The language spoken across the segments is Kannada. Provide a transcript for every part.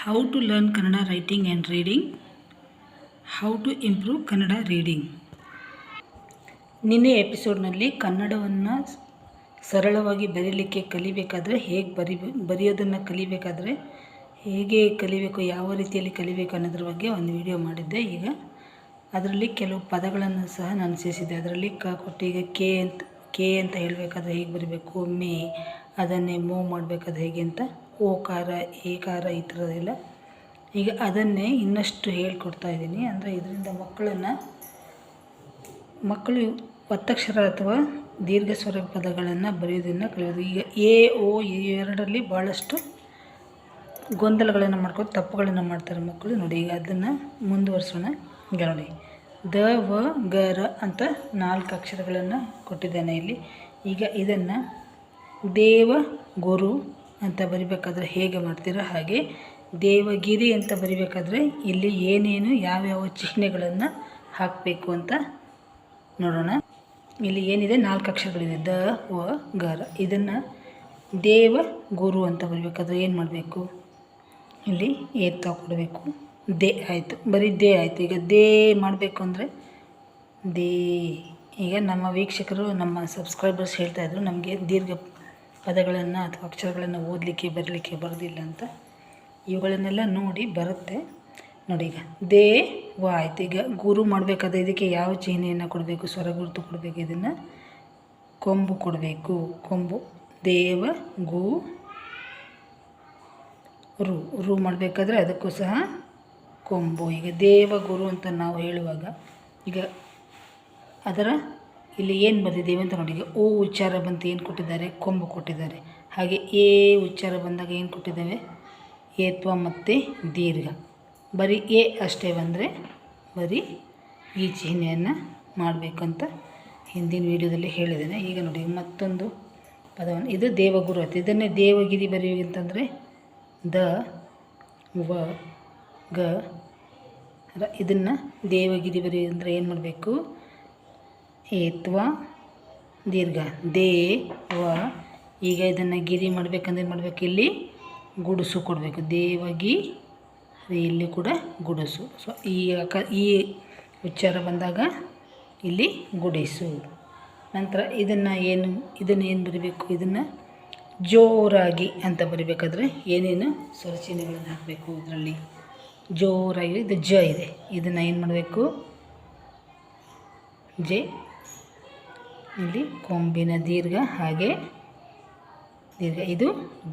How to learn Kannada writing and reading. How to improve Kannada reading. ನಿನ್ನೆ ಎಪಿಸೋಡ್ನಲ್ಲಿ ಕನ್ನಡವನ್ನು ಸರಳವಾಗಿ ಬರೀಲಿಕ್ಕೆ ಕಲಿಬೇಕಾದರೆ ಹೇಗೆ ಬರೆಯೋದನ್ನು ಕಲಿಬೇಕಾದರೆ ಹೇಗೆ ಕಲಿಬೇಕು, ಯಾವ ರೀತಿಯಲ್ಲಿ ಕಲಿಬೇಕು ಅನ್ನೋದ್ರ ಬಗ್ಗೆ ಒಂದು ವಿಡಿಯೋ ಮಾಡಿದ್ದೆ. ಈಗ ಅದರಲ್ಲಿ ಕೆಲವು ಪದಗಳನ್ನು ಸಹ ನಾನು ಸೇರಿಸಿದ್ದೆ. ಅದರಲ್ಲಿ ಕೊಟ್ಟು ಈಗ ಕೆ ಅಂತ ಹೇಳಬೇಕಾದ್ರೆ ಹೇಗೆ ಬರೀಬೇಕು, ಮೇ ಅದನ್ನೇ ಮೂವ್ ಮಾಡಬೇಕಾದ್ರೆ ಹೇಗೆ ಅಂತ, ಓಕಾರ ಏಕಾರ ಈ ಥರದೆಲ್ಲ ಈಗ ಅದನ್ನೇ ಇನ್ನಷ್ಟು ಹೇಳ್ಕೊಡ್ತಾ ಇದ್ದೀನಿ. ಅಂದರೆ ಇದರಿಂದ ಮಕ್ಕಳು ಒತ್ತಕ್ಷರ ಅಥವಾ ದೀರ್ಘ ಸ್ವರ ಪದಗಳನ್ನು ಬರೆಯೋದನ್ನು ಕಲಿಯೋದು. ಈಗ ಎ ಓ ಎರಡರಲ್ಲಿ ಭಾಳಷ್ಟು ಗೊಂದಲಗಳನ್ನು ಮಾಡ್ಕೊಂಡು ತಪ್ಪುಗಳನ್ನು ಮಾಡ್ತಾರೆ ಮಕ್ಕಳು. ನೋಡಿ, ಈಗ ಅದನ್ನು ಮುಂದುವರಿಸೋಣ. ಈಗ ನೋಡಿ, ದ ವ ಗ ರ ಅಂತ 4 ಅಕ್ಷರಗಳನ್ನು ಕೊಟ್ಟಿದ್ದೇನೆ ಇಲ್ಲಿ. ಈಗ ಇದನ್ನು ದೇವ ಗುರು ಅಂತ ಬರಿಬೇಕಾದ್ರೆ ಹೇಗೆ ಮಾಡ್ತೀರ, ಹಾಗೆ ದೇವಗಿರಿ ಅಂತ ಬರಿಬೇಕಾದ್ರೆ ಇಲ್ಲಿ ಏನೇನು ಯಾವ್ಯಾವ ಚಿಹ್ನೆಗಳನ್ನು ಹಾಕಬೇಕು ಅಂತ ನೋಡೋಣ. ಇಲ್ಲಿ ಏನಿದೆ 4 ಅಕ್ಷರಗಳಿದೆ, ದ ವ ಗ ರ. ಇದನ್ನು ದೇವ ಗುರು ಅಂತ ಬರಿಬೇಕಾದ್ರೆ ಏನು ಮಾಡಬೇಕು, ಇಲ್ಲಿ ಏತ್ತ ಕೊಡಬೇಕು. ದೇ ಆಯಿತು, ಬರೀ ದೇ ಆಯಿತು. ಈಗ ದೇ ಮಾಡಬೇಕು ಅಂದರೆ ದೇ. ಈಗ ನಮ್ಮ ವೀಕ್ಷಕರು, ನಮ್ಮ ಸಬ್ಸ್ಕ್ರೈಬರ್ಸ್ ಹೇಳ್ತಾಯಿದ್ರು ನಮಗೆ ದೀರ್ಘ ಪದಗಳನ್ನು ಅಥವಾ ಅಕ್ಷರಗಳನ್ನು ಓದಲಿಕ್ಕೆ ಬರಲಿಕ್ಕೆ ಬರೋದಿಲ್ಲ ಅಂತ. ಇವುಗಳನ್ನೆಲ್ಲ ನೋಡಿ ಬರುತ್ತೆ. ನೋಡಿ, ಈಗ ದೇ ವ ಆಯಿತು. ಈಗ ಗುರು ಮಾಡಬೇಕಾದ್ರೆ ಇದಕ್ಕೆ ಯಾವ ಚಿಹ್ನೆಯನ್ನು ಕೊಡಬೇಕು, ಸ್ವರ ಗುರುತು ಕೊಡಬೇಕು. ಇದನ್ನು ಕೊಂಬು ಕೊಡಬೇಕು, ಕೊಂಬು. ದೇವ ಗು ರು ಮಾಡಬೇಕಾದ್ರೆ ಅದಕ್ಕೂ ಸಹ ಕೊಂಬು. ಈಗ ದೇವ ಗುರು ಅಂತ ನಾವು ಹೇಳುವಾಗ ಈಗ ಅದರ ಇಲ್ಲಿ ಏನು ಬರೆದಿದ್ದೇವೆ ಅಂತ ನೋಡಿ. ಈಗ ಓ ಉಚ್ಚಾರ ಬಂತು, ಏನು ಕೊಟ್ಟಿದ್ದಾರೆ, ಕೊಂಬು ಕೊಟ್ಟಿದ್ದಾರೆ. ಹಾಗೆ ಎ ಉಚ್ಚಾರ ಬಂದಾಗ ಏನು ಕೊಟ್ಟಿದ್ದೇವೆ, ಏತ್ವ ಮತ್ತು ದೀರ್ಘ. ಬರೀ ಎ ಅಷ್ಟೇ ಬಂದರೆ ಬರೀ ಈ ಚಿಹ್ನೆಯನ್ನು ಮಾಡಬೇಕಂತ ಹಿಂದಿನ ವೀಡಿಯೋದಲ್ಲಿ ಹೇಳಿದ್ದೇನೆ. ಈಗ ನೋಡಿ, ಮತ್ತೊಂದು ಪದವನ್ನು, ಇದು ದೇವಗುರು ಆಯ್ತು. ಇದನ್ನೇ ದೇವಗಿರಿ ಬರೆಯುವಂತಂದರೆ ದ ವ ಗ ರ. ಇದನ್ನು ದೇವಗಿರಿ ಬರೆಯುವಂದರೆ ಏನು ಮಾಡಬೇಕು, ಏತ್ವ ದೀರ್ಘ ದೇ ವ. ಈಗ ಇದನ್ನು ಗಿರಿ ಮಾಡಬೇಕಂದ್ರೆ ಮಾಡಬೇಕು, ಇಲ್ಲಿ ಗುಡುಸು ಕೊಡಬೇಕು. ದೇವಗಿ ಇಲ್ಲಿ ಕೂಡ ಗುಡುಸು. ಸೊ ಈ ಉಚ್ಚಾರ ಬಂದಾಗ ಇಲ್ಲಿ ಗುಡಿಸು. ನಂತರ ಇದನ್ನು ಏನು ಬರೀಬೇಕು, ಇದನ್ನು ಜೋರಾಗಿ ಅಂತ ಬರಿಬೇಕಾದ್ರೆ ಏನೇನು ಸ್ವರಚಿಹ್ನೆಗಳನ್ನು ಹಾಕಬೇಕು. ಇದರಲ್ಲಿ ಜೋರಾಗಿ ಇದು ಜ ಇದೆ, ಇದನ್ನು ಏನು ಮಾಡಬೇಕು, ಜೆ. ಇಲ್ಲಿ ಕೊಂಬಿನ ದೀರ್ಘ, ಹಾಗೆ ದೀರ್ಘ, ಇದು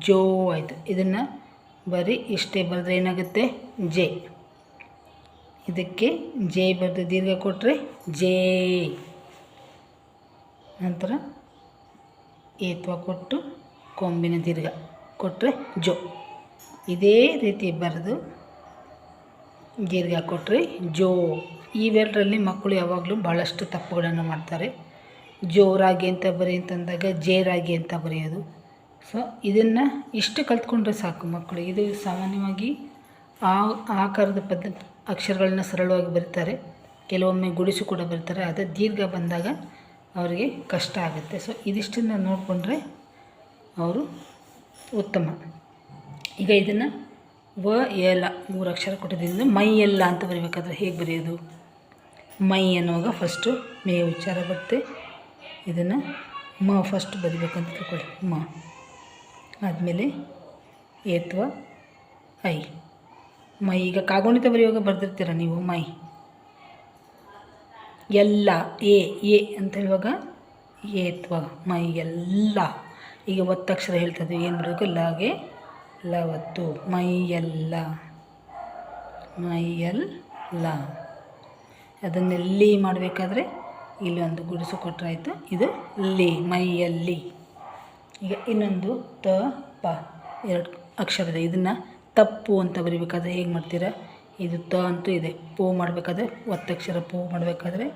ಜೋ ಆಯಿತು. ಇದನ್ನು ಬರೀ ಇಷ್ಟೇ ಬರೆದ್ರೆ ಏನಾಗುತ್ತೆ, ಜೆ. ಇದಕ್ಕೆ ಜೆ ಬರೆದು ದೀರ್ಘ ಕೊಟ್ಟರೆ ಜೇ. ನಂತರ ಏತ್ವ ಕೊಟ್ಟು ಕೊಂಬಿನ ದೀರ್ಘ ಕೊಟ್ಟರೆ ಜೋ. ಇದೇ ರೀತಿ ಬರೆದು ದೀರ್ಘ ಕೊಟ್ಟರೆ ಜೋ. ಇವೆರಡರಲ್ಲಿ ಮಕ್ಕಳು ಯಾವಾಗಲೂ ಭಾಳಷ್ಟು ತಪ್ಪುಗಳನ್ನು ಮಾಡ್ತಾರೆ. ಜೋರಾಗಿ ಅಂತ ಬರೀ ಅಂತಂದಾಗ ಜೇರಾಗಿ ಅಂತ ಬರೆಯೋದು. ಸೊ ಇದನ್ನು ಇಷ್ಟು ಕಲ್ತ್ಕೊಂಡ್ರೆ ಸಾಕು ಮಕ್ಕಳು. ಇದು ಸಾಮಾನ್ಯವಾಗಿ ಆಕಾರದ ಅಕ್ಷರಗಳನ್ನ ಸರಳವಾಗಿ ಬರೀತಾರೆ. ಕೆಲವೊಮ್ಮೆ ಗುಡಿಸು ಕೂಡ ಬರೀತಾರೆ. ಅದು ದೀರ್ಘ ಬಂದಾಗ ಅವರಿಗೆ ಕಷ್ಟ ಆಗುತ್ತೆ. ಸೊ ಇದಿಷ್ಟನ್ನು ನೋಡಿಕೊಂಡ್ರೆ ಅವರು ಉತ್ತಮ. ಈಗ ಇದನ್ನು ವ ಎಲ 3 ಅಕ್ಷರ ಕೊಟ್ಟಿದ್ದರಿಂದ ಮೈ ಎಲ್ಲ ಅಂತ ಬರೀಬೇಕಾದ್ರೆ ಹೇಗೆ ಬರೆಯೋದು, ಮೈ ಅನ್ನುವಾಗ ಫಸ್ಟು ಮೇ ಉಚ್ಚಾರ ಬರುತ್ತೆ. ಇದನ್ನು ಮ ಫಸ್ಟ್ ಬರಿಬೇಕಂತ ತಿಳ್ಕೊಳ್ಳಿ. ಮ ಆದಮೇಲೆ ಏತ್ವ ಐ ಮೈ. ಈಗ ಕಾಗುಣಿತ ಬರೆಯುವಾಗ ಬರೆದಿರ್ತೀರ ನೀವು ಮೈ. ಎಲ್ಲ ಎ ಅಂತ ಹೇಳುವಾಗ ಏತ್ವ ಮೈ ಎಲ್ಲ. ಈಗ ಒತ್ತಕ್ಷರ ಹೇಳ್ತದೆ, ಏನು ಬರಬೇಕು, ಲಾಗೆ ಲವತ್ತು. ಮೈ ಎಲ್ಲ, ಮೈಯಲ್ಲ. ಅದನ್ನೆಲ್ಲಿ ಮಾಡಬೇಕಾದ್ರೆ ಇಲ್ಲಿ ಒಂದು ಗುಡಿಸು ಕೊಟ್ಟರಾಯಿತು. ಇದು ಲಿ, ಮೈಯಲ್ಲಿ. ಈಗ ಇನ್ನೊಂದು ತ ಪ 2 ಅಕ್ಷರದ, ಇದನ್ನು ತಪ್ಪು ಅಂತ ಬರಿಬೇಕಾದ್ರೆ ಹೇಗೆ ಮಾಡ್ತೀರಾ, ಇದು ತ ಅಂತೂ ಇದೆ. ಪೋ ಮಾಡಬೇಕಾದ್ರೆ ಒತ್ತಕ್ಷರ ಪೋ ಮಾಡಬೇಕಾದ್ರೆ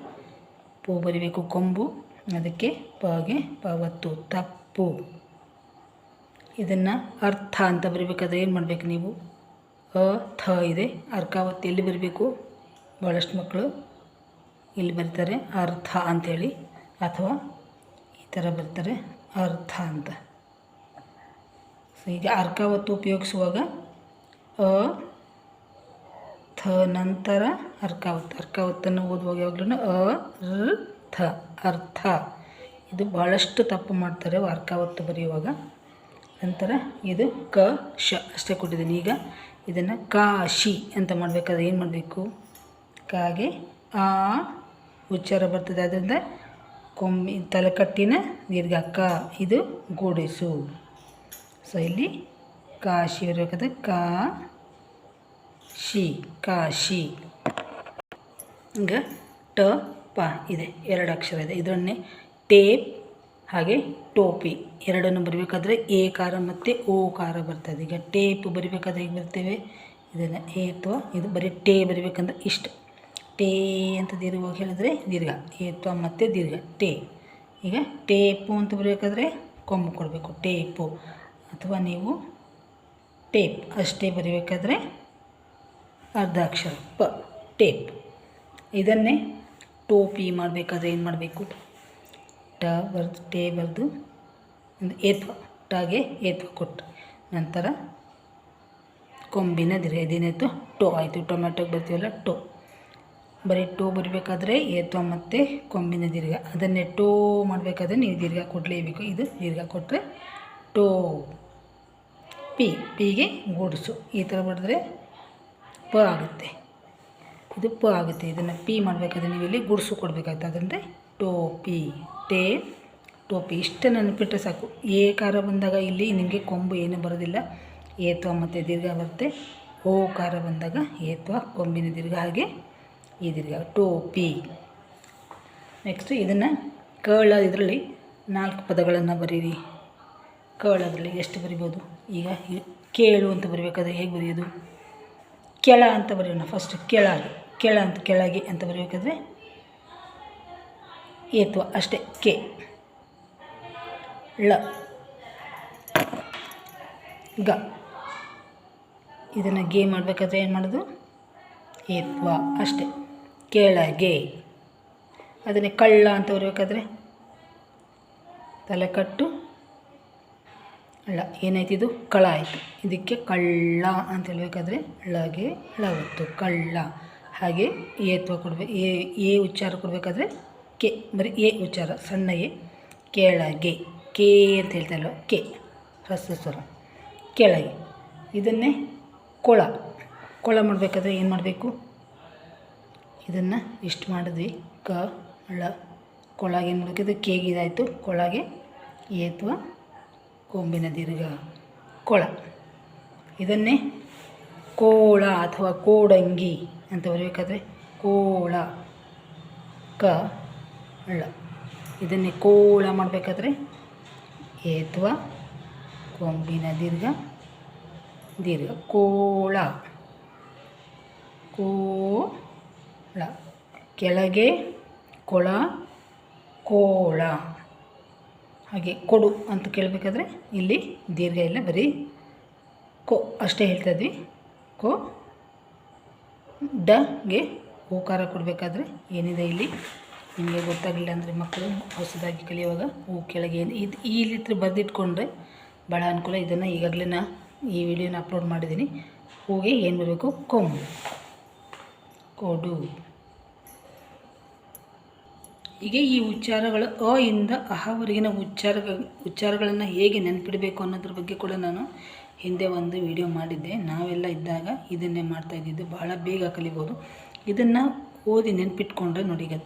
ಪೋ ಬರಿಬೇಕು, ಕೊಂಬು. ಅದಕ್ಕೆ ಪಗೆ ಪವತ್ತು, ತಪ್ಪು. ಇದನ್ನು ಅರ್ಥ ಅಂತ ಬರಿಬೇಕಾದ್ರೆ ಏನು ಮಾಡಬೇಕು ನೀವು, ಥ ಇದೆ. ಅರ್ಕಾವತ್ತು ಎಲ್ಲಿ ಬರಬೇಕು, ಭಾಳಷ್ಟು ಮಕ್ಕಳು ಇಲ್ಲಿ ಬರೀತಾರೆ ಅರ್ಥ ಅಂಥೇಳಿ, ಅಥವಾ ಈ ಥರ ಬರ್ತಾರೆ ಅರ್ಥ ಅಂತ. ಸೊ ಈಗ ಅರ್ಕಾವತ್ತು ಉಪಯೋಗಿಸುವಾಗ ಅ ನಂತರ ಅರ್ಕಾವತ್ತು. ಅರ್ಕಾವತ್ತನ್ನು ಓದುವಾಗ ಯಾವಾಗಲೂ ಥ ಅರ್ಥ. ಇದು ಭಾಳಷ್ಟು ತಪ್ಪು ಮಾಡ್ತಾರೆ ಅರ್ಕಾವತ್ತು ಬರೆಯುವಾಗ. ನಂತರ ಇದು ಕ ಶ ಅಷ್ಟೇ ಕೊಟ್ಟಿದ್ದೀನಿ. ಈಗ ಇದನ್ನು ಕಾಶಿ ಅಂತ ಮಾಡಬೇಕಾದ್ರೆ ಏನು ಮಾಡಬೇಕು? ಕಾಗೆ ಆ ಉಚ್ಚಾರ ಬರ್ತದೆ, ಅದರಿಂದ ತಲೆಕಟ್ಟಿನ ದೀರ್ಘ ಕ, ಇದು ಗೂಡಿಸು. ಸೊ ಇಲ್ಲಿ ಕಾಶಿ ಬರಬೇಕಾದ್ರೆ ಕಾ ಶಿ, ಕಾಶಿ. ಈಗ ಟ ಪ ಇದೆ, 2 ಅಕ್ಷರ ಇದೆ. ಇದನ್ನೇ ಟೇಪ್ ಹಾಗೆ ಟೋಪಿ ಎರಡನ್ನು ಬರಬೇಕಾದ್ರೆ ಏಕಾರ ಮತ್ತು ಓಕಾರ ಬರ್ತದೆ. ಈಗ ಟೇಪ್ ಬರಿಬೇಕಾದ್ರೆ ಹೇಗೆ ಬರ್ತೇವೆ? ಇದನ್ನು ಏತ್ವ, ಇದು ಬರೀ ಟೇ ಬರಿಬೇಕಂದ್ರೆ ಇಷ್ಟು ಟೇ ಅಂತ ದೀರ್ಘ ಹೇಳಿದ್ರೆ ದೀರ್ಘ, ಏತ್ವ ಮತ್ತು ದೀರ್ಘ ಟೇ. ಈಗ ಟೇಪು ಅಂತ ಬರಬೇಕಾದ್ರೆ ಕೊಂಬು ಕೊಡಬೇಕು, ಟೇಪು. ಅಥವಾ ನೀವು ಟೇಪ್ ಅಷ್ಟೇ ಬರಿಬೇಕಾದ್ರೆ ಅರ್ಧ ಅಕ್ಷರ ಪ, ಟೇಪ್. ಇದನ್ನೇ ಟೋಪಿ ಮಾಡಬೇಕಾದ್ರೆ ಏನು ಮಾಡಬೇಕು? ಟ ಬರೆದು ಟೇ ಬರೆದು ಒಂದು ಏತ್ವ, ಟಾಗೆ ಏತ್ವ ಕೊಟ್ಟು ನಂತರ ಕೊಂಬಿನ ದೀರ್ಘ, ಇದೇನಾಯಿತು? ಟೋ ಆಯಿತು. ಟೊಮೆಟೊಗೆ ಬರ್ತೀವಲ್ಲ ಟೋ. ಬರೀ ಟೋ ಬರಬೇಕಾದ್ರೆ ಏತ್ವ ಮತ್ತು ಕೊಂಬಿನ ದೀರ್ಘ. ಅದನ್ನೇ ಟೋ ಮಾಡಬೇಕಾದ್ರೆ ನೀವು ದೀರ್ಘ ಕೊಡಲೇಬೇಕು. ಇದು ದೀರ್ಘ ಕೊಟ್ಟರೆ ಟೋ. ಪಿ, ಪಿಗೆ ಗೂಡಿಸು. ಈ ಥರ ಬರೆದ್ರೆ ಪ ಆಗುತ್ತೆ, ಇದು ಪ ಆಗುತ್ತೆ. ಇದನ್ನು ಪಿ ಮಾಡಬೇಕಾದ್ರೆ ನೀವು ಇಲ್ಲಿ ಗುಡಿಸು ಕೊಡಬೇಕಾಗುತ್ತೆ. ಅದರಿಂದ ಟೋಪಿ, ಟೇ ಟೋಪಿ. ಇಷ್ಟು ನೆನಪಿಟ್ಟರೆ ಸಾಕು. ಏಕಾರ ಬಂದಾಗ ಇಲ್ಲಿ ನಿಮಗೆ ಕೊಂಬು ಏನು ಬರೋದಿಲ್ಲ, ಏತ್ವ ಮತ್ತು ದೀರ್ಘ ಬರುತ್ತೆ. ಓಕಾರ ಬಂದಾಗ ಏತ್ವ ಕೊಂಬಿನ ದೀರ್ಘ, ಹಾಗೆ ಈ ದೀರ್ಘ ಟೋಪಿ. ನೆಕ್ಸ್ಟು ಇದನ್ನು ಕಳ, ಇದರಲ್ಲಿ 4 ಪದಗಳನ್ನು ಬರೀರಿ. ಕಳದಲ್ಲಿ ಎಷ್ಟು ಬರಿಬೋದು? ಈಗ ಕೇಳು ಅಂತ ಬರಬೇಕಾದ್ರೆ ಹೇಗೆ ಬರೆಯೋದು? ಕೆಳ ಅಂತ ಬರೆಯೋಣ ಫಸ್ಟ್. ಕೆಳಗೆ, ಕೆಳ ಅಂತ ಕೆಳಗೆ ಅಂತ ಬರಬೇಕಾದ್ರೆ ಏತ್ವ ಅಷ್ಟೇ, ಕೆ. ಳ, ಗ. ಇದನ್ನು ಗೆ ಮಾಡಬೇಕಾದ್ರೆ ಏನು ಮಾಡೋದು? ಏತ್ವ ಅಷ್ಟೇ, ಕೆಳಗೆ. ಅದನ್ನೇ ಕಳ್ಳ ಅಂತ ಬರಬೇಕಾದ್ರೆ ತಲೆಕಟ್ಟು ಳ, ಏನಾಯ್ತು? ಇದು ಕಳ ಆಯಿತು. ಇದಕ್ಕೆ ಕಳ್ಳ ಅಂತ ಹೇಳಬೇಕಾದ್ರೆ ಳಗೆ ಳವತ್ತು, ಕಳ್ಳ. ಹಾಗೆ ಏತ್ವ ಕೊಡಬೇಕು, ಎ ಉಚ್ಚಾರ ಕೊಡಬೇಕಾದ್ರೆ ಕೆ, ಬರೀ ಎ ಉಚ್ಚಾರ ಸಣ್ಣ ಎ. ಕೆಳಗೆ, ಕೆ ಅಂತ ಹೇಳ್ತಾ ಇಲ್ವ, ಕೆ ಹ್ರಸ್ವ ಸ್ವರ, ಕೆಳಗೆ. ಇದನ್ನೇ ಕೊಳ. ಕೊಳ ಮಾಡಬೇಕಾದ್ರೆ ಏನು ಮಾಡಬೇಕು? ಇದನ್ನು ಇಷ್ಟು ಮಾಡಿದ್ವಿ, ಕ ಳ. ಕೊಳಗೆ ಏನು ಮಾಡಬೇಕಿದ್ರೆ ಕೇಗೆ ಇದಾಯಿತು, ಕೊಳಗೆ ಏತ್ವ ಕೊಂಬಿನ ದೀರ್ಘ ಕೊಳ. ಇದನ್ನೇ ಕೋಳ ಅಥವಾ ಕೋಡಂಗಿ ಅಂತ ಬರಬೇಕಾದ್ರೆ ಕೋಳ, ಕ ಳ. ಇದನ್ನೇ ಕೋಳ ಮಾಡಬೇಕಾದ್ರೆ ಏತ್ವ ಕೊಂಬಿನ ದೀರ್ಘ ದೀರ್ಘ ಕೋಳ, ಕೋಳ. ಕೆಳಗೆ ಕೊಳ, ಕೋಳ. ಹಾಗೆ ಕೊಡು ಅಂತ ಕೇಳಬೇಕಾದ್ರೆ ಇಲ್ಲಿ ದೀರ್ಘ ಇಲ್ಲ, ಬರೀ ಕೊ ಅಷ್ಟೇ ಹೇಳ್ತಾ ಇದ್ವಿ. ಕೊ. ಡಗೆ ಓಕಾರ ಕೊಡಬೇಕಾದ್ರೆ ಏನಿದೆ ಇಲ್ಲಿ ನಿಮಗೆ ಗೊತ್ತಾಗಲಿಲ್ಲ ಅಂದರೆ ಮಕ್ಕಳು ಹೊಸದಾಗಿ ಕಲಿಯುವಾಗ ಹೂ ಕೆಳಗೆ ಇದು ಈ ರೀತಿ ಬರೆದಿಟ್ಕೊಂಡ್ರೆ ಭಾಳ ಅನುಕೂಲ. ಇದನ್ನು ಈಗಾಗಲೇ ಈ ವಿಡಿಯೋನ ಅಪ್ಲೋಡ್ ಮಾಡಿದ್ದೀನಿ. ಹೂಗೆ ಏನು ಬರಬೇಕು? ಕೊಂಬು, ಕೊಡು. ಹೀಗೆ ಈ ಉಚ್ಚಾರಗಳು ಅ ಇಂದ ಅಹವರೆಗಿನ ಉಚ್ಚಾರಗಳನ್ನು ಹೇಗೆ ನೆನಪಿಡಬೇಕು ಅನ್ನೋದ್ರ ಬಗ್ಗೆ ಕೂಡ ನಾನು ಹಿಂದೆ ಒಂದು ವಿಡಿಯೋ ಮಾಡಿದ್ದೆ. ನಾವೆಲ್ಲ ಇದ್ದಾಗ ಇದನ್ನೇ ಮಾಡ್ತಾಯಿದ್ದಿದ್ದು, ಭಾಳ ಬೇಗ ಕಲಿಬೋದು. ಇದನ್ನು ಓದಿ ನೆನಪಿಟ್ಕೊಂಡ್ರೆ ನೋಡಿ, ಈಗ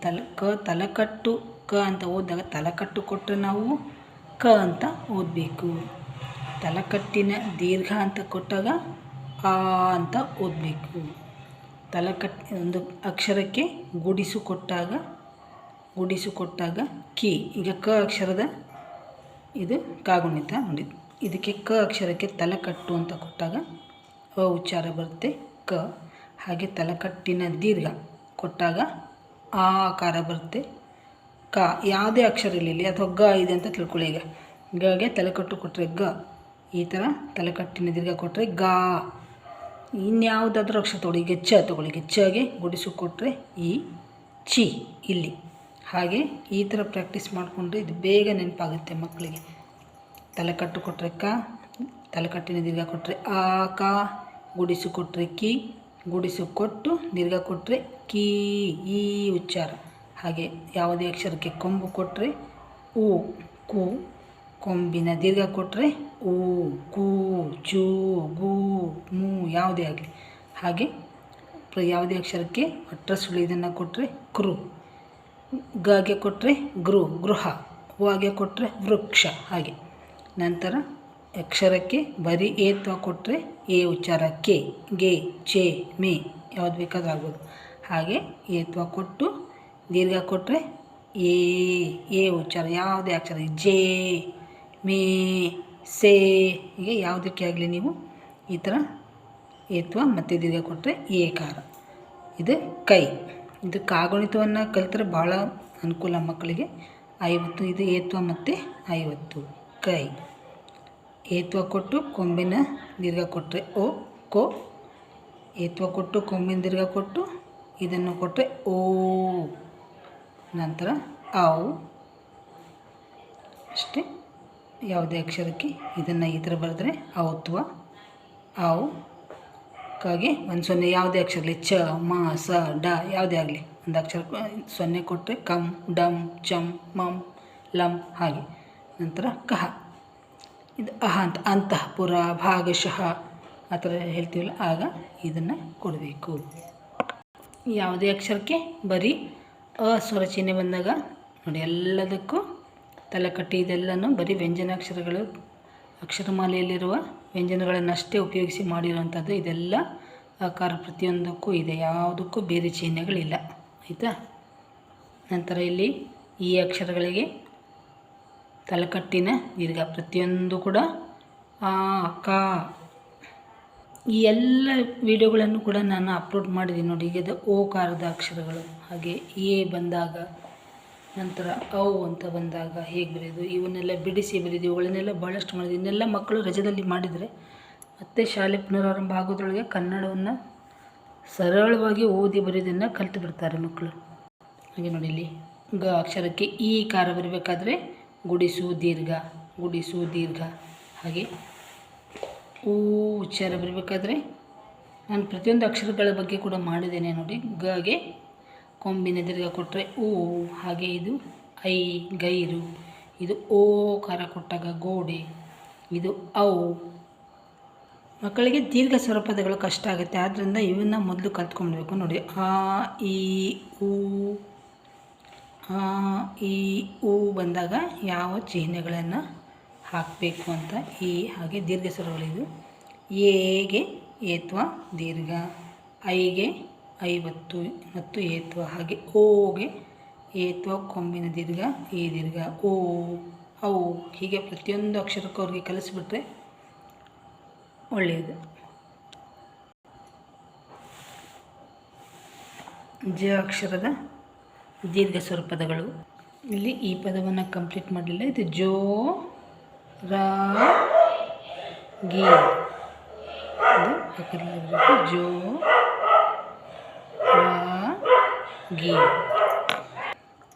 ತಲೆಕಟ್ಟು ಕ ಅಂತ ಓದಿದಾಗ ತಲೆಕಟ್ಟು ಕೊಟ್ಟರೆ ನಾವು ಕ ಅಂತ ಓದಬೇಕು. ತಲೆಕಟ್ಟಿನ ದೀರ್ಘ ಅಂತ ಕೊಟ್ಟಾಗ ಆ ಅಂತ ಓದಬೇಕು. ಒಂದು ಅಕ್ಷರಕ್ಕೆ ಗುಡಿಸು ಕೊಟ್ಟಾಗ ಕಿ. ಈಗ ಕ ಅಕ್ಷರದ ಇದು ಕಾಗುಣಿತ ನೋಡಿ, ಇದಕ್ಕೆ ಕ ಅಕ್ಷರಕ್ಕೆ ತಲೆಕಟ್ಟು ಅಂತ ಕೊಟ್ಟಾಗ ಅ ಉಚ್ಚಾರ ಬರುತ್ತೆ, ಕ. ಹಾಗೆ ತಲೆಕಟ್ಟಿನ ದೀರ್ಘ ಕೊಟ್ಟಾಗ ಆ ಆಕಾರ ಬರುತ್ತೆ, ಕ. ಯಾವುದೇ ಅಕ್ಷರ ಇಲ್ಲಿ ಅಥವಾ ಗ ಇದೆ ಅಂತ ತಿಳ್ಕೊಳ್ಳಿ. ಈಗ ಗಗೆ ತಲೆಕಟ್ಟು ಕೊಟ್ಟರೆ ಗ, ಈ ಥರ ತಲೆಕಟ್ಟಿನ ದೀರ್ಘ ಕೊಟ್ಟರೆ ಗಾ. ಇನ್ಯಾವುದಾದ್ರೂ ಅಕ್ಷರ ತೊಗೊಳ್ಳಿ, ಈಗ ಚ ತೊಗೊಳ್ಳಿ, ಈಗ ಚಗೆ ಗುಡಿಸು ಕೊಟ್ಟರೆ ಈ ಚಿ ಇಲ್ಲಿ. ಹಾಗೆ ಈ ಥರ ಪ್ರಾಕ್ಟೀಸ್ ಮಾಡಿಕೊಂಡ್ರೆ ಇದು ಬೇಗ ನೆನಪಾಗುತ್ತೆ ಮಕ್ಕಳಿಗೆ. ತಲೆಕಟ್ಟು ಕೊಟ್ಟರೆ ಕ, ತಲೆಕಟ್ಟಿನ ದೀರ್ಘ ಕೊಟ್ಟರೆ ಆ, ಕ. ಗುಡಿಸು ಕೊಟ್ಟರೆ ಕಿ, ಗುಡಿಸು ಕೊಟ್ಟು ದೀರ್ಘ ಕೊಟ್ಟರೆ ಕೀ ಈ ಉಚ್ಚಾರ. ಹಾಗೆ ಯಾವುದೇ ಅಕ್ಷರಕ್ಕೆ ಕೊಂಬು ಕೊಟ್ಟರೆ ಉ ಕು, ಕೊಂಬಿನ ದೀರ್ಘ ಕೊಟ್ಟರೆ ಊ ಕು ಚೂ ಗು ಮೂ ಯಾವುದೇ ಆಗಲಿ. ಹಾಗೆ ಯಾವುದೇ ಅಕ್ಷರಕ್ಕೆ ಒಟ್ರ ಸುಳಿ ಇದನ್ನು ಕೊಟ್ಟರೆ ಕೃ, ಗೆ ಕೊಟ್ಟರೆ ಗೃ ಗೃಹ, ವಾಗೆ ಕೊಟ್ಟರೆ ವೃಕ್ಷ. ಹಾಗೆ ನಂತರ ಅಕ್ಷರಕ್ಕೆ ಬರೀ ಏತ್ವ ಕೊಟ್ಟರೆ ಎ ಉಚ್ಚಾರ ಕೆ, ಗೆ, ಚೆ, ಮೇ ಯಾವುದು ಬೇಕಾದ್ರೂ ಆಗ್ಬೋದು. ಹಾಗೆ ಏತ್ವ ಕೊಟ್ಟು ದೀರ್ಘ ಕೊಟ್ಟರೆ ಎ ಉಚ್ಚಾರ ಯಾವುದೇ ಅಕ್ಷರ ಜೆ, ಮೇ, ಸೇ ಹೀಗೆ ಯಾವುದಕ್ಕೆ ಆಗಲಿ ನೀವು ಈ ಥರ ಏತ್ವ ಮತ್ತು ದೀರ್ಘ ಕೊಟ್ಟರೆ ಏಕಾರ. ಇದು ಕೈ. ಇದು ಕಾಗುಣಿತವನ್ನು ಕಲಿತರೆ ಭಾಳ ಅನುಕೂಲ ಮಕ್ಕಳಿಗೆ. 50 ಇದು ಏತ್ವ ಮತ್ತು 50 ಕೈ. ಏತ್ವ ಕೊಟ್ಟು ಕೊಂಬಿನ ದೀರ್ಘ ಕೊಟ್ಟರೆ ಓ ಕೋ, ಏತ್ವ ಕೊಟ್ಟು ಕೊಂಬಿನ ದೀರ್ಘ ಕೊಟ್ಟು ಇದನ್ನು ಕೊಟ್ಟರೆ ಓ, ನಂತರ ಆವು. ಅಷ್ಟೇ. ಯಾವುದೇ ಅಕ್ಷರಕ್ಕೆ ಇದನ್ನು ಈ ಥರ ಬರೆದ್ರೆ ಔತ್ವ ಆವು. ಕಾಗೆ 1 0 ಯಾವುದೇ ಅಕ್ಷರ ಆಗಲಿ ಚ, ಮ, ಸ, ಡ ಯಾವುದೇ ಆಗಲಿ ಒಂದು ಅಕ್ಷರ 0 ಕೊಟ್ಟರೆ ಕಮ್, ಡಮ್, ಚಮ್, ಮಮ್, ಲಮ್. ಹಾಗೆ ನಂತರ ಕಹ. ಇದು ಅಹ ಅಂತ ಅಂತಃಪುರ, ಭಾಗಶಃ ಆ ಥರ ಹೇಳ್ತೀವಲ್ಲ, ಆಗ ಇದನ್ನು ಕೊಡಬೇಕು. ಯಾವುದೇ ಅಕ್ಷರಕ್ಕೆ ಬರೀ ಅ ಸ್ವರ ಚಿಹ್ನೆ ಬಂದಾಗ ನೋಡಿ ಎಲ್ಲದಕ್ಕೂ ತಲೆಕಟ್ಟಿ ಇದೆಲ್ಲನೂ ಬರೀ ವ್ಯಂಜನಾಕ್ಷರಗಳು, ಅಕ್ಷರಮಾಲೆಯಲ್ಲಿರುವ ವ್ಯಂಜನಗಳನ್ನಷ್ಟೇ ಉಪಯೋಗಿಸಿ ಮಾಡಿರುವಂಥದ್ದು. ಇದೆಲ್ಲ ಆಕಾರ ಪ್ರತಿಯೊಂದಕ್ಕೂ ಇದೆ, ಯಾವುದಕ್ಕೂ ಬೇರೆ ಚಿಹ್ನೆಗಳಿಲ್ಲ. ಆಯಿತಾ. ನಂತರ ಇಲ್ಲಿ ಈ ಅಕ್ಷರಗಳಿಗೆ ತಲೆಕಟ್ಟಿನ ದೀರ್ಘ ಪ್ರತಿಯೊಂದು ಕೂಡ ಆ ಕ. ಈ ಎಲ್ಲ ವಿಡಿಯೋಗಳನ್ನು ಕೂಡ ನಾನು ಅಪ್ಲೋಡ್ ಮಾಡಿದ್ದೀನಿ ನೋಡಿ. ಈಗ ಇದು ಓಕಾರದ ಅಕ್ಷರಗಳು, ಹಾಗೆ ಎ ಬಂದಾಗ, ನಂತರ ಔ ಅಂತ ಬಂದಾಗ ಹೇಗೆ ಬರೆಯೋದು, ಇವನ್ನೆಲ್ಲ ಬಿಡಿಸಿ ಬರೆಯೋದು, ಇವುಗಳನ್ನೆಲ್ಲ ಭಾಳಷ್ಟು ಮಾಡಿದೆ. ಇನ್ನೆಲ್ಲ ಮಕ್ಕಳು ರಜದಲ್ಲಿ ಮಾಡಿದರೆ ಮತ್ತೆ ಶಾಲೆ ಪುನರಾರಂಭ ಆಗೋದ್ರೊಳಗೆ ಕನ್ನಡವನ್ನು ಸರಳವಾಗಿ ಓದಿ ಬರೆಯೋದನ್ನು ಕಲಿತು ಬಿಡ್ತಾರೆ ಮಕ್ಕಳು. ಹಾಗೆ ನೋಡಿ ಇಲ್ಲಿ ಗ ಅಕ್ಷರಕ್ಕೆ ಈ ಕಾರ ಬರಬೇಕಾದ್ರೆ ಗುಡಿಸು ದೀರ್ಘ, ಗುಡಿಸು ದೀರ್ಘ. ಹಾಗೆ ಊ ಉಚ್ಚಾರ ಬರಬೇಕಾದ್ರೆ ನಾನು ಪ್ರತಿಯೊಂದು ಅಕ್ಷರಗಳ ಬಗ್ಗೆ ಕೂಡ ಮಾಡಿದ್ದೇನೆ ನೋಡಿ. ಗೆ ಕೊಂಬಿನ ದೀರ್ಘ ಕೊಟ್ಟರೆ ಊ. ಹಾಗೆ ಇದು ಐ ಗೈರು, ಇದು ಓ ಕಾರ ಕೊಟ್ಟಾಗ ಗೋಡೆ, ಇದು ಔ. ಮಕ್ಕಳಿಗೆ ದೀರ್ಘ ಸ್ವರಪದಗಳು ಕಷ್ಟ ಆಗುತ್ತೆ, ಆದ್ದರಿಂದ ಇವನ್ನ ಮೊದಲು ಕಲ್ತ್ಕೊಂಡ್ಬೇಕು ನೋಡಿ. ಆ ಈ ಊ, ಆ ಈ ಊ ಬಂದಾಗ ಯಾವ ಚಿಹ್ನೆಗಳನ್ನು ಹಾಕಬೇಕು ಅಂತ. ಈ ಹಾಗೆ ದೀರ್ಘ ಸ್ವರಗಳಿದು. ಎಗೆ ಏತ್ವ ದೀರ್ಘ, ಐಗೆ 50 ಮತ್ತು ಏತ್ವ. ಹಾಗೆ ಓಗೆ ಏತ್ವ ಕೊಂಬಿನ ದೀರ್ಘ ಈ ದೀರ್ಘ ಓ ಔ. ಹೀಗೆ ಪ್ರತಿಯೊಂದು ಅಕ್ಷರಕ್ಕೂ ಅವ್ರಿಗೆ ಕಲಿಸ್ಬಿಟ್ರೆ ಒಳ್ಳೆಯದು. ಜ ಅಕ್ಷರದ ದೀರ್ಘ ಸ್ವರಪದಗಳು. ಇಲ್ಲಿ ಈ ಪದವನ್ನು ಕಂಪ್ಲೀಟ್ ಮಾಡಲಿಲ್ಲ. ಇದು ಜೋ ರಾ ಗಿ. ಇದು ಪಕ್ಕದಲ್ಲಿ ಬರಬೇಕು. ಜೋ ರಾ ಗಿ.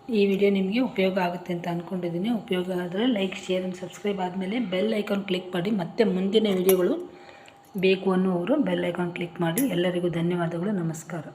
ಈ ವಿಡಿಯೋ ನಿಮಗೆ ಉಪಯೋಗ ಆಗುತ್ತೆ ಅಂತ ಅಂದ್ಕೊಂಡಿದ್ದೀನಿ. ಉಪಯೋಗ ಆದರೆ ಲೈಕ್, ಶೇರ್ ಆ್ಯಂಡ್ ಸಬ್ಸ್ಕ್ರೈಬ್ ಆದಮೇಲೆ ಬೆಲ್ ಐಕಾನ್ ಕ್ಲಿಕ್ ಮಾಡಿ. ಮತ್ತೆ ಮುಂದಿನ ವಿಡಿಯೋಗಳು ಬೇಕು ಅನ್ನುವರು ಬೆಲ್ ಐಕಾನ್ ಕ್ಲಿಕ್ ಮಾಡಿ. ಎಲ್ಲರಿಗೂ ಧನ್ಯವಾದಗಳು. ನಮಸ್ಕಾರ.